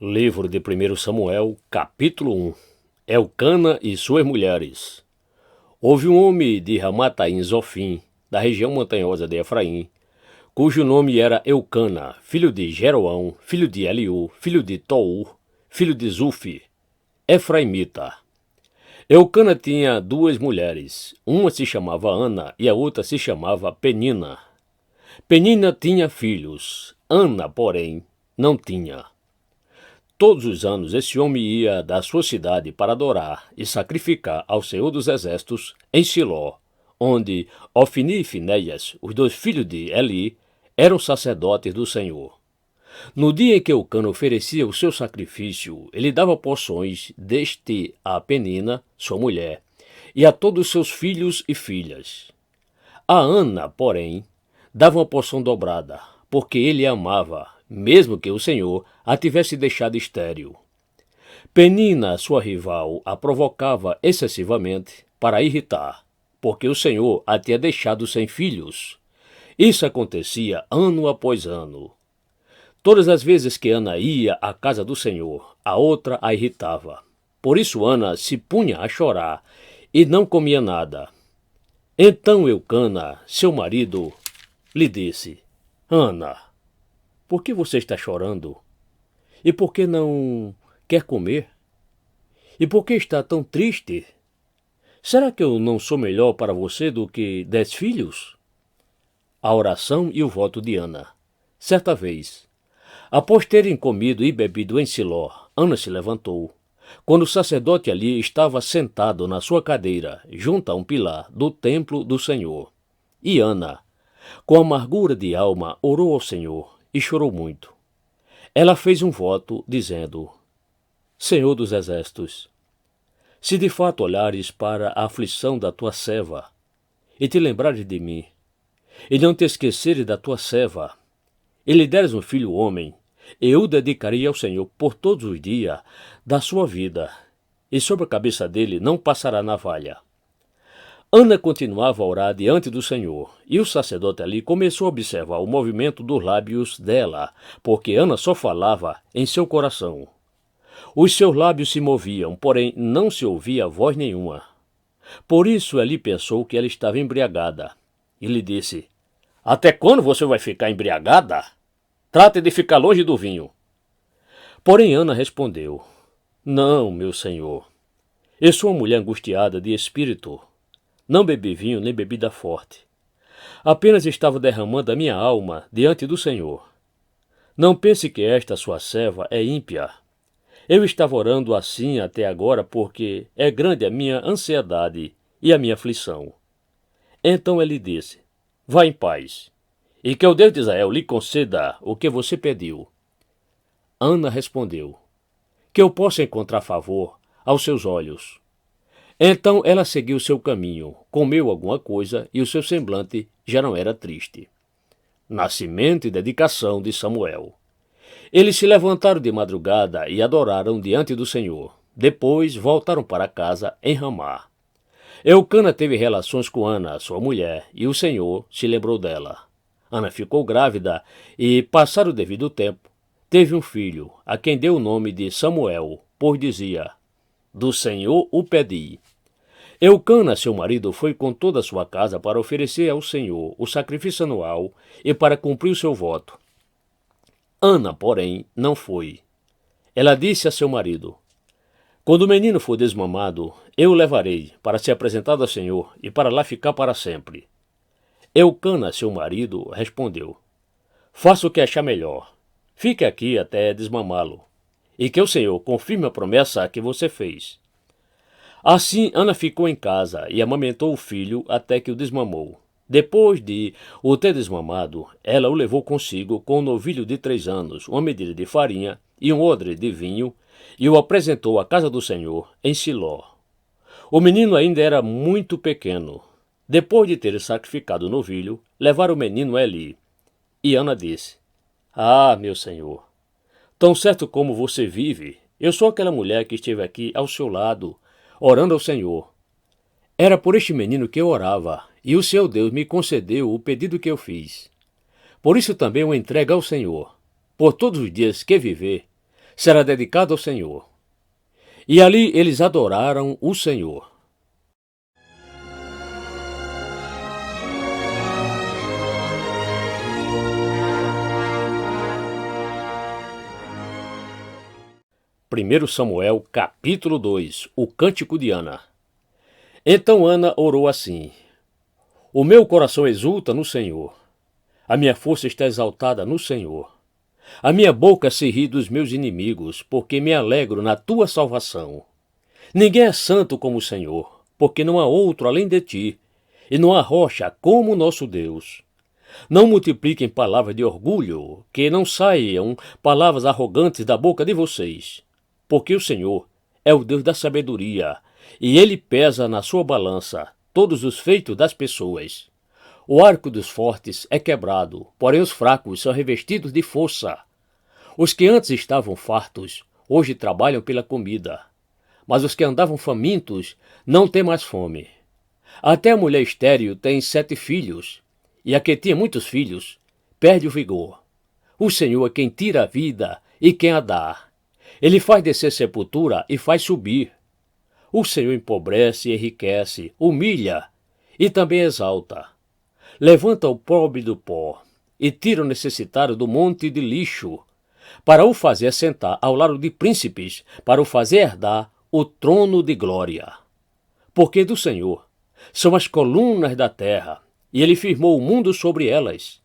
Livro de 1 Samuel, capítulo 1. Elcana e suas mulheres. Houve um homem de Ramataim Zofim, da região montanhosa de Efraim, cujo nome era Elcana, filho de Jeroão, filho de Eliú, filho de Tou, filho de Zufi, Efraimita. Elcana tinha duas mulheres, uma se chamava Ana e a outra se chamava Penina. Penina tinha filhos, Ana, porém, não tinha. Todos os anos esse homem ia da sua cidade para adorar e sacrificar ao Senhor dos Exércitos em Siló, onde Ofni e Finéias, os dois filhos de Eli, eram sacerdotes do Senhor. No dia em que Elcana oferecia o seu sacrifício, ele dava porções deste a Penina, sua mulher, e a todos os seus filhos e filhas. A Ana, porém, dava uma porção dobrada, porque ele a amava, mesmo que o Senhor a tivesse deixado estéril. Penina, sua rival, a provocava excessivamente para irritar, porque o Senhor a tinha deixado sem filhos. Isso acontecia ano após ano. Todas as vezes que Ana ia à casa do Senhor, a outra a irritava. Por isso Ana se punha a chorar e não comia nada. Então Elcana, seu marido, lhe disse: Ana, por que você está chorando? E por que não quer comer? E por que está tão triste? Será que eu não sou melhor para você do que 10 filhos? A oração e o voto de Ana. Certa vez, após terem comido e bebido em Siló, Ana se levantou, quando o sacerdote ali estava sentado na sua cadeira, junto a um pilar do templo do Senhor. E Ana, com amargura de alma, orou ao Senhor e chorou muito. Ela fez um voto, dizendo: Senhor dos Exércitos, se de fato olhares para a aflição da tua serva, e te lembrares de mim, e não te esqueceres da tua serva, e lhe deres um filho homem, eu o dedicarei ao Senhor por todos os dias da sua vida, e sobre a cabeça dele não passará navalha. Ana continuava a orar diante do Senhor, e o sacerdote ali começou a observar o movimento dos lábios dela, porque Ana só falava em seu coração. Os seus lábios se moviam, porém não se ouvia voz nenhuma. Por isso ele pensou que ela estava embriagada, e lhe disse: Até quando você vai ficar embriagada? Trate de ficar longe do vinho. Porém Ana respondeu: Não, meu senhor, eu sou uma mulher angustiada de espírito. Não bebi vinho nem bebida forte. Apenas estava derramando a minha alma diante do Senhor. Não pense que esta sua serva é ímpia. Eu estava orando assim até agora porque é grande a minha ansiedade e a minha aflição. Então ele disse: Vá em paz, e que o Deus de Israel lhe conceda o que você pediu. Ana respondeu: Que eu possa encontrar favor aos seus olhos. Então ela seguiu seu caminho, comeu alguma coisa e o seu semblante já não era triste. Nascimento e dedicação de Samuel. Eles se levantaram de madrugada e adoraram diante do Senhor. Depois voltaram para casa em Ramá. Elcana teve relações com Ana, sua mulher, e o Senhor se lembrou dela. Ana ficou grávida e, passado o devido tempo, teve um filho, a quem deu o nome de Samuel, pois dizia: Do Senhor o pedi. Elcana, seu marido, foi com toda a sua casa para oferecer ao Senhor o sacrifício anual e para cumprir o seu voto. Ana, porém, não foi. Ela disse a seu marido: Quando o menino for desmamado, eu o levarei para ser apresentado ao Senhor e para lá ficar para sempre. Elcana, seu marido, respondeu: Faça o que achar melhor. Fique aqui até desmamá-lo, e que o Senhor confirme a promessa que você fez. Assim Ana ficou em casa e amamentou o filho até que o desmamou. Depois de o ter desmamado, ela o levou consigo com um novilho de 3 anos, uma medida de farinha e um odre de vinho, e o apresentou à casa do Senhor em Siló. O menino ainda era muito pequeno. Depois de ter sacrificado o novilho, levaram o menino a Eli. E Ana disse: Ah, meu senhor, tão certo como você vive, eu sou aquela mulher que esteve aqui ao seu lado, orando ao Senhor. Era por este menino que eu orava, e o seu Deus me concedeu o pedido que eu fiz. Por isso também o entrego ao Senhor. Por todos os dias que viver, será dedicado ao Senhor. E ali eles adoraram o Senhor. Primeiro Samuel, capítulo 2, o Cântico de Ana. Então Ana orou assim: O meu coração exulta no Senhor, a minha força está exaltada no Senhor. A minha boca se ri dos meus inimigos, porque me alegro na tua salvação. Ninguém é santo como o Senhor, porque não há outro além de ti, e não há rocha como o nosso Deus. Não multipliquem palavras de orgulho, que não saiam palavras arrogantes da boca de vocês, porque o Senhor é o Deus da sabedoria, e ele pesa na sua balança todos os feitos das pessoas. O arco dos fortes é quebrado, porém os fracos são revestidos de força. Os que antes estavam fartos, hoje trabalham pela comida, mas os que andavam famintos não têm mais fome. Até a mulher estéril tem 7 filhos, e a que tinha muitos filhos perde o vigor. O Senhor é quem tira a vida e quem a dá. Ele faz descer sepultura e faz subir. O Senhor empobrece e enriquece, humilha e também exalta. Levanta o pobre do pó e tira o necessitado do monte de lixo, para o fazer assentar ao lado de príncipes, para o fazer herdar o trono de glória. Porque do Senhor são as colunas da terra, e ele firmou o mundo sobre elas.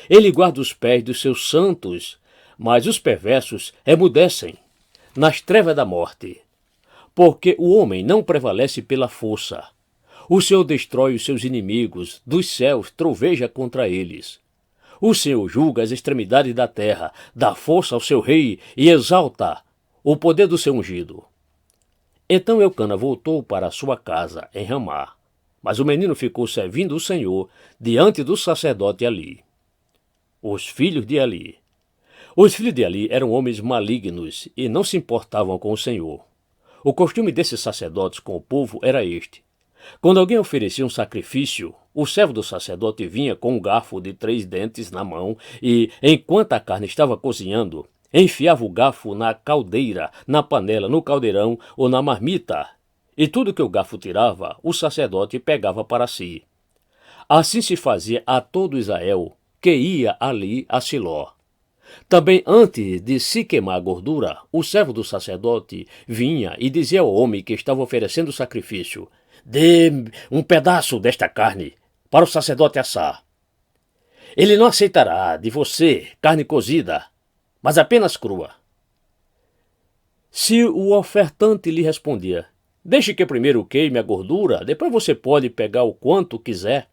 Ele guarda os pés dos seus santos, mas os perversos emudecem nas trevas da morte. Porque o homem não prevalece pela força. O Senhor destrói os seus inimigos, dos céus troveja contra eles. O Senhor julga as extremidades da terra, dá força ao seu rei e exalta o poder do seu ungido. Então Eucana voltou para sua casa em Ramá, mas o menino ficou servindo o Senhor diante do sacerdote Eli. Os filhos de Eli. Os filhos de Eli eram homens malignos e não se importavam com o Senhor. O costume desses sacerdotes com o povo era este: quando alguém oferecia um sacrifício, o servo do sacerdote vinha com um garfo de 3 dentes na mão e, enquanto a carne estava cozinhando, enfiava o garfo na caldeira, na panela, no caldeirão ou na marmita, e tudo que o garfo tirava, o sacerdote pegava para si. Assim se fazia a todo Israel que ia ali a Siló. Também antes de se queimar a gordura, o servo do sacerdote vinha e dizia ao homem que estava oferecendo o sacrifício: Dê um pedaço desta carne para o sacerdote assar. Ele não aceitará de você carne cozida, mas apenas crua. Se o ofertante lhe respondia: Deixe que primeiro queime a gordura, depois você pode pegar o quanto quiser,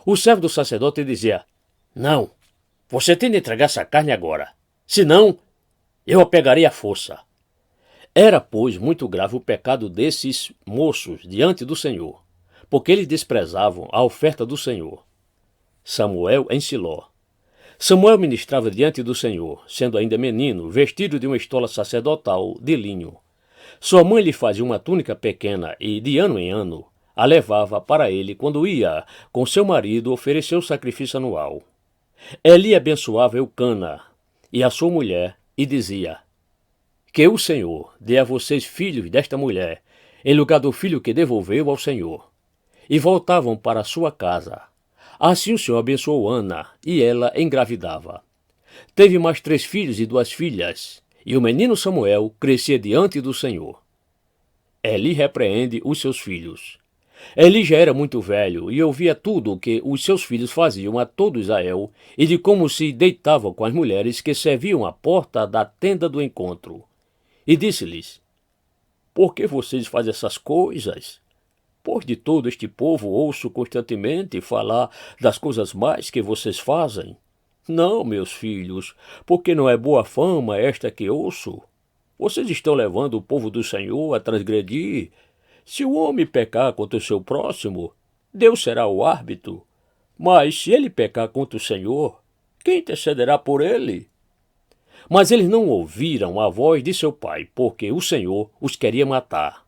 o servo do sacerdote dizia: Não, você tem de entregar essa carne agora, senão eu a pegarei à força. Era, pois, muito grave o pecado desses moços diante do Senhor, porque eles desprezavam a oferta do Senhor. Samuel em Siló. Samuel ministrava diante do Senhor, sendo ainda menino, vestido de uma estola sacerdotal de linho. Sua mãe lhe fazia uma túnica pequena e, de ano em ano, a levava para ele quando ia com seu marido oferecer o sacrifício anual. Eli abençoava Eucana e a sua mulher e dizia: Que o Senhor dê a vocês filhos desta mulher, em lugar do filho que devolveu ao Senhor. E voltavam para sua casa. Assim o Senhor abençoou Ana, e ela engravidava. Teve mais 3 filhos e 2 filhas, e o menino Samuel crescia diante do Senhor. Eli repreende os seus filhos. Eli já era muito velho e ouvia tudo o que os seus filhos faziam a todo Israel e de como se deitavam com as mulheres que serviam à porta da tenda do encontro. E disse-lhes: Por que vocês fazem essas coisas? Pois de todo este povo ouço constantemente falar das coisas mais que vocês fazem. Não, meus filhos, porque não é boa fama esta que ouço. Vocês estão levando o povo do Senhor a transgredir. Se o homem pecar contra o seu próximo, Deus será o árbitro. Mas se ele pecar contra o Senhor, quem intercederá por ele? Mas eles não ouviram a voz de seu pai, porque o Senhor os queria matar.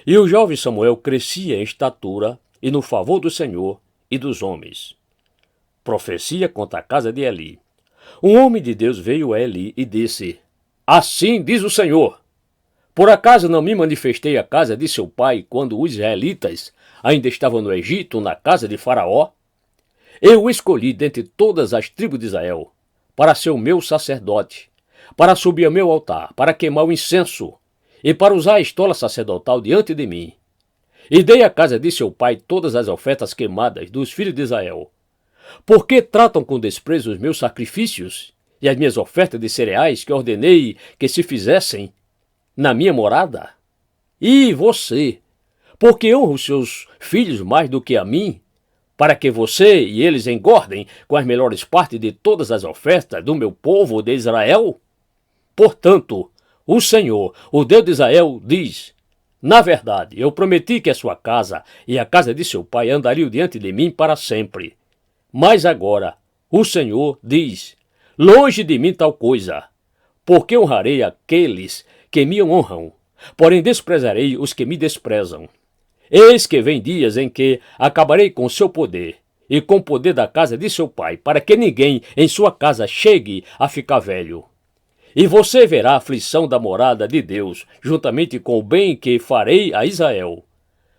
E o jovem Samuel crescia em estatura e no favor do Senhor e dos homens. Profecia contra a casa de Eli. Um homem de Deus veio a Eli e disse: Assim diz o Senhor: por acaso não me manifestei à casa de seu pai quando os israelitas ainda estavam no Egito, na casa de Faraó? Eu o escolhi dentre todas as tribos de Israel para ser o meu sacerdote, para subir ao meu altar, para queimar o incenso e para usar a estola sacerdotal diante de mim. E dei à casa de seu pai todas as ofertas queimadas dos filhos de Israel. Por que tratam com desprezo os meus sacrifícios e as minhas ofertas de cereais que ordenei que se fizessem na minha morada? E você, porque honra os seus filhos mais do que a mim, para que você e eles engordem com as melhores partes de todas as ofertas do meu povo de Israel? Portanto, o Senhor, o Deus de Israel, diz: na verdade, eu prometi que a sua casa e a casa de seu pai andariam diante de mim para sempre. Mas agora, o Senhor diz: longe de mim tal coisa, porque honrarei aqueles que me honram, porém desprezarei os que me desprezam. Eis que vem dias em que acabarei com seu poder e com o poder da casa de seu pai, para que ninguém em sua casa chegue a ficar velho. E você verá a aflição da morada de Deus, juntamente com o bem que farei a Israel.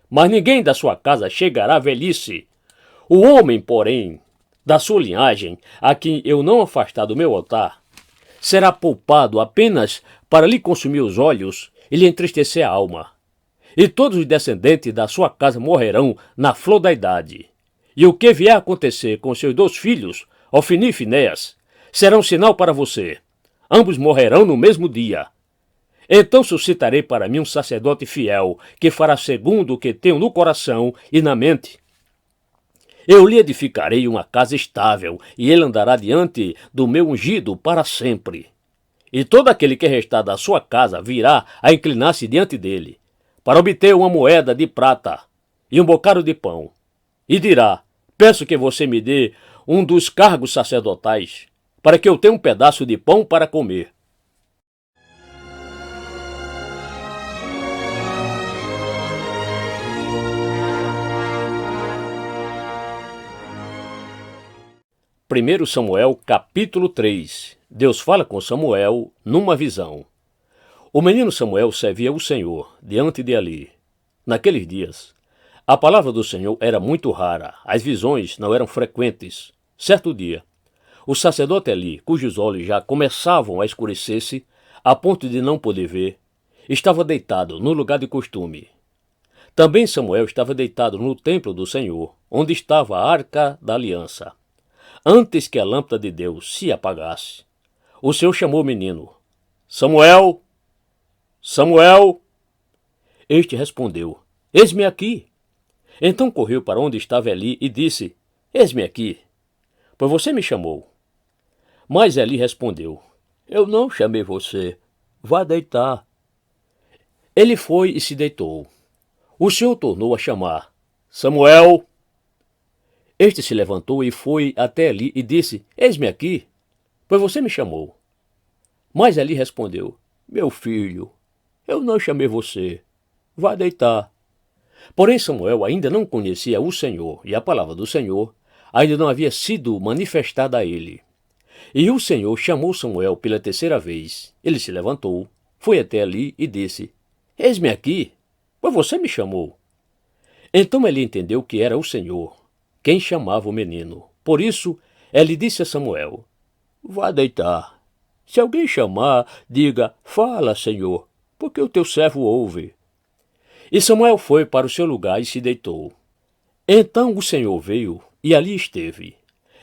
Mas ninguém da sua casa chegará à velhice. O homem, porém, da sua linhagem, a quem eu não afastar do meu altar, será poupado apenas para lhe consumir os olhos e lhe entristecer a alma. E todos os descendentes da sua casa morrerão na flor da idade. E o que vier a acontecer com seus 2 filhos, Ofni e Finéias, será um sinal para você. Ambos morrerão no mesmo dia. Então suscitarei para mim um sacerdote fiel, que fará segundo o que tenho no coração e na mente. Eu lhe edificarei uma casa estável, e ele andará diante do meu ungido para sempre. E todo aquele que restar da sua casa virá a inclinar-se diante dele, para obter uma moeda de prata e um bocado de pão. E dirá: peço que você me dê um dos cargos sacerdotais, para que eu tenha um pedaço de pão para comer. Primeiro Samuel, capítulo 3. Deus fala com Samuel numa visão. O menino Samuel servia o Senhor diante de Eli. Naqueles dias, a palavra do Senhor era muito rara, as visões não eram frequentes. Certo dia, o sacerdote Eli, cujos olhos já começavam a escurecer-se, a ponto de não poder ver, estava deitado no lugar de costume. Também Samuel estava deitado no templo do Senhor, onde estava a arca da aliança. Antes que a lâmpada de Deus se apagasse, o Senhor chamou o menino: Samuel! Samuel! Este respondeu: eis-me aqui. Então correu para onde estava Eli e disse: eis-me aqui, pois você me chamou. Mas Eli respondeu: eu não chamei você, vá deitar. Ele foi e se deitou. O Senhor tornou a chamar: Samuel! Este se levantou e foi até Eli e disse: eis-me aqui, pois você me chamou. Mas Eli respondeu: meu filho, eu não chamei você, vá deitar. Porém Samuel ainda não conhecia o Senhor, e a palavra do Senhor ainda não havia sido manifestada a ele. E o Senhor chamou Samuel pela 3ª vez. Ele se levantou, foi até Eli e disse: eis-me aqui, pois você me chamou. Então Eli entendeu que era o Senhor quem chamava o menino. Por isso, Eli disse a Samuel: vá deitar. Se alguém chamar, diga: fala, Senhor, porque o teu servo ouve. E Samuel foi para o seu lugar e se deitou. Então o Senhor veio e ali esteve,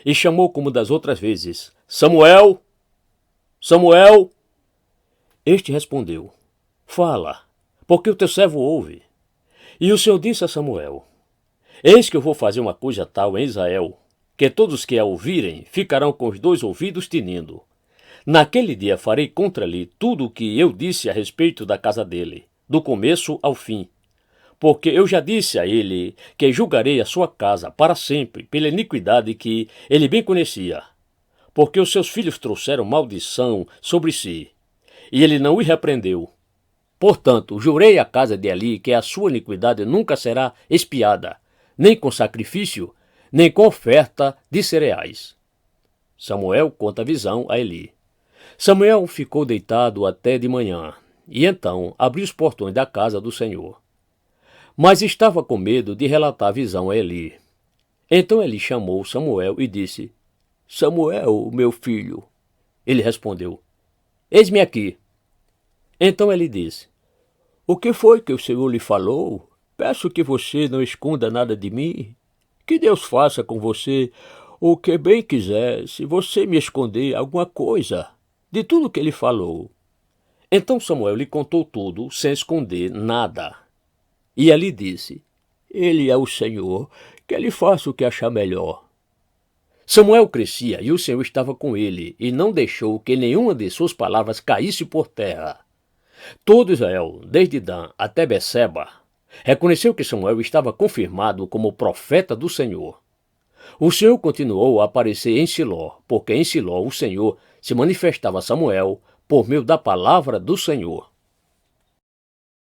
e chamou como das outras vezes: Samuel! Samuel! Este respondeu: fala, porque o teu servo ouve. E o Senhor disse a Samuel: eis que eu vou fazer uma coisa tal em Israel, que todos que a ouvirem ficarão com os 2 ouvidos tinindo. Naquele dia farei contra ele tudo o que eu disse a respeito da casa dele, do começo ao fim. Porque eu já disse a ele que julgarei a sua casa para sempre pela iniquidade que ele bem conhecia. Porque os seus filhos trouxeram maldição sobre si, e ele não o repreendeu. Portanto, jurei à casa de Eli que a sua iniquidade nunca será expiada, nem com sacrifício, nem com oferta de cereais. Samuel conta a visão a Eli. Samuel ficou deitado até de manhã, e então abriu os portões da casa do Senhor. Mas estava com medo de relatar a visão a Eli. Então Eli chamou Samuel e disse: Samuel, meu filho. Ele respondeu: Eis-me aqui. Então ele disse: O que foi que o Senhor lhe falou? Peço que você não esconda nada de mim. Que Deus faça com você o que bem quiser, se você me esconder alguma coisa de tudo que ele falou. Então Samuel lhe contou tudo, sem esconder nada. E Eli disse: Ele é o Senhor, que ele faça o que achar melhor. Samuel crescia e o Senhor estava com ele, e não deixou que nenhuma de suas palavras caísse por terra. Todo Israel, desde Dan até Beceba, reconheceu que Samuel estava confirmado como profeta do Senhor. O Senhor continuou a aparecer em Siló, porque em Siló o Senhor se manifestava a Samuel por meio da palavra do Senhor.